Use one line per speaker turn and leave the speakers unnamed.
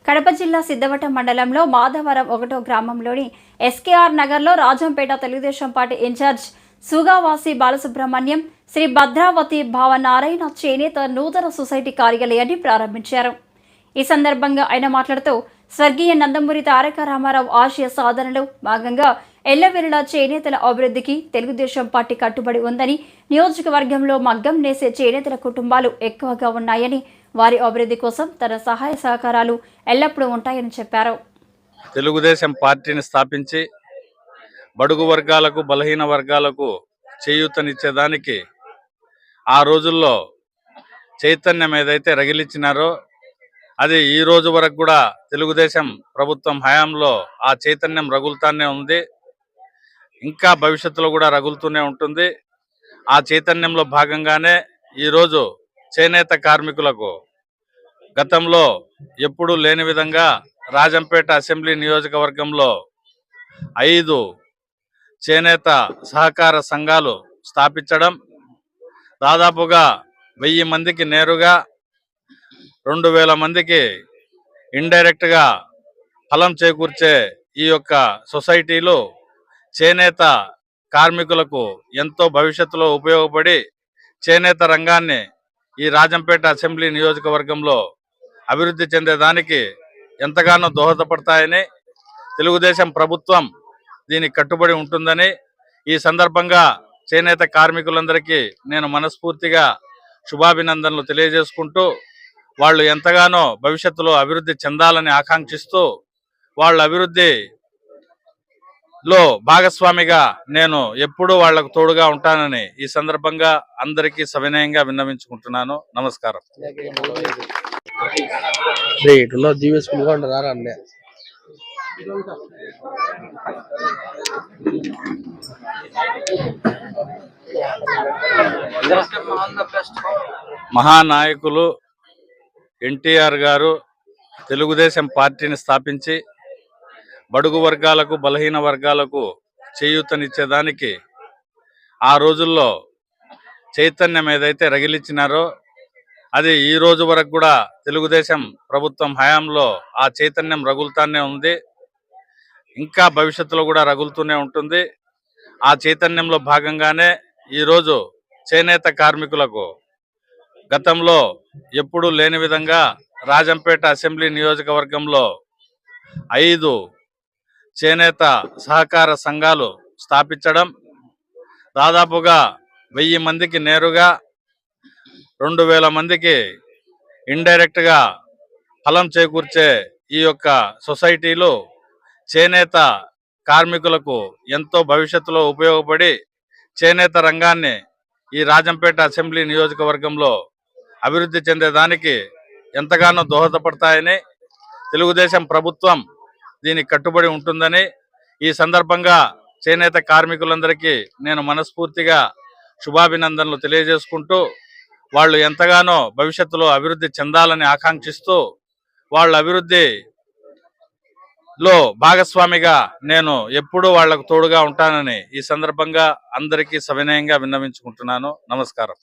కడప జిల్లా సిద్ధవటం మండలంలో మాధవరం 1వ గ్రామంలోని ఎస్కేఆర్ నగర్లో రాజంపేట తెలుగుదేశం పార్టీ ఇన్ఛార్జ్ సుగావాసి బాలసుబ్రహ్మణ్యం శ్రీ భద్రావతి భావనారాయణ చేనేత నూతన సొసైటీ కార్యాలయాన్ని ప్రారంభించారు. ఈ సందర్భంగా ఆయన మాట్లాడుతూ స్వర్గీయ నందమూరి తారక రామారావు ఆశయ సాధనలో భాగంగా ఎల్లవెల్లా చేనేతల అభివృద్ధికి తెలుగుదేశం పార్టీ కట్టుబడి ఉందని, నియోజకవర్గంలో మగ్గం నేసే చేనేతల కుటుంబాలు ఎక్కువగా ఉన్నాయని, వారి అభివృద్ధి కోసం తన సహాయ సహకారాలు ఎల్లప్పుడూ ఉంటాయని చెప్పారు.
తెలుగుదేశం పార్టీని స్థాపించి బడుగు వర్గాలకు, బలహీన వర్గాలకు చేయూతనిచ్చేదానికి ఆ రోజుల్లో చైతన్యం ఏదైతే రగిలిచ్చినారో అది ఈ రోజు వరకు కూడా తెలుగుదేశం ప్రభుత్వం హయాంలో ఆ చైతన్యం రగులుతానే ఉంది. ఇంకా భవిష్యత్తులో కూడా రగులుతూనే ఉంటుంది. ఆ చైతన్యంలో భాగంగానే ఈరోజు చేనేత కార్మికులకు గతంలో ఎప్పుడూ లేని విధంగా రాజంపేట అసెంబ్లీ నియోజకవర్గంలో 5 చేనేత సహకార సంఘాలు స్థాపించడం, దాదాపుగా 1000 మందికి నేరుగా 2000 మందికి ఇండైరెక్ట్గా ఫలం చేకూర్చే ఈ యొక్క సొసైటీలు చేనేత కార్మికులకు ఎంతో భవిష్యత్తులో ఉపయోగపడి చేనేత రంగాన్ని ఈ రాజంపేట అసెంబ్లీ నియోజకవర్గంలో అభివృద్ధి చెందేదానికి ఎంతగానో దోహదపడతాయని, తెలుగుదేశం ప్రభుత్వం దీనికి కట్టుబడి ఉంటుందని ఈ సందర్భంగా చేనేత కార్మికులందరికీ నేను మనస్ఫూర్తిగా శుభాభినందనలు తెలియజేసుకుంటూ, వాళ్ళు ఎంతగానో భవిష్యత్తులో అభివృద్ధి చెందాలని ఆకాంక్షిస్తూ వాళ్ళ అభివృద్ధిలో భాగస్వామిగా నేను ఎప్పుడూ వాళ్లకు తోడుగా ఉంటానని ఈ సందర్భంగా అందరికీ సవినయంగా విన్నవించుకుంటున్నాను. నమస్కారం. మహానాయకులు ఎన్టీఆర్ గారు తెలుగుదేశం పార్టీని స్థాపించి బడుగు వర్గాలకు, బలహీన వర్గాలకు చేయూతనిచ్చేదానికి ఆ రోజుల్లో చైతన్యం ఏదైతే రగిలిచ్చినారో అది ఈ రోజు వరకు కూడా తెలుగుదేశం ప్రభుత్వం హయాంలో ఆ చైతన్యం రగులుతానే ఉంది. ఇంకా భవిష్యత్తులో కూడా రగులుతూనే ఉంటుంది. ఆ చైతన్యంలో భాగంగానే ఈరోజు చేనేత కార్మికులకు గతంలో ఎప్పుడూ లేని విధంగా రాజంపేట అసెంబ్లీ నియోజకవర్గంలో 5 చేనేత సహకార సంఘాలు స్థాపించడం, దాదాపుగా 1000 మందికి నేరుగా 2000 మందికి ఇండైరెక్ట్గా ఫలం చేకూర్చే ఈ యొక్క సొసైటీలు చేనేత కార్మికులకు ఎంతో భవిష్యత్తులో ఉపయోగపడి చేనేత రంగాన్ని ఈ రాజంపేట అసెంబ్లీ నియోజకవర్గంలో అభివృద్ధి చెందేదానికి ఎంతగానో దోహదపడతాయని, తెలుగుదేశం ప్రభుత్వం దీనికి కట్టుబడి ఉంటుందని ఈ సందర్భంగా చేనేత కార్మికులందరికీ నేను మనస్ఫూర్తిగా శుభాభినందనలు తెలియజేసుకుంటూ, వాళ్ళు ఎంతగానో భవిష్యత్తులో అభివృద్ధి చెందాలని ఆకాంక్షిస్తూ వాళ్ళ అభివృద్ధిలో భాగస్వామిగా నేను ఎప్పుడూ వాళ్లకు తోడుగా ఉంటానని ఈ సందర్భంగా అందరికీ సవినయంగా విన్నవించుకుంటున్నాను. నమస్కారం.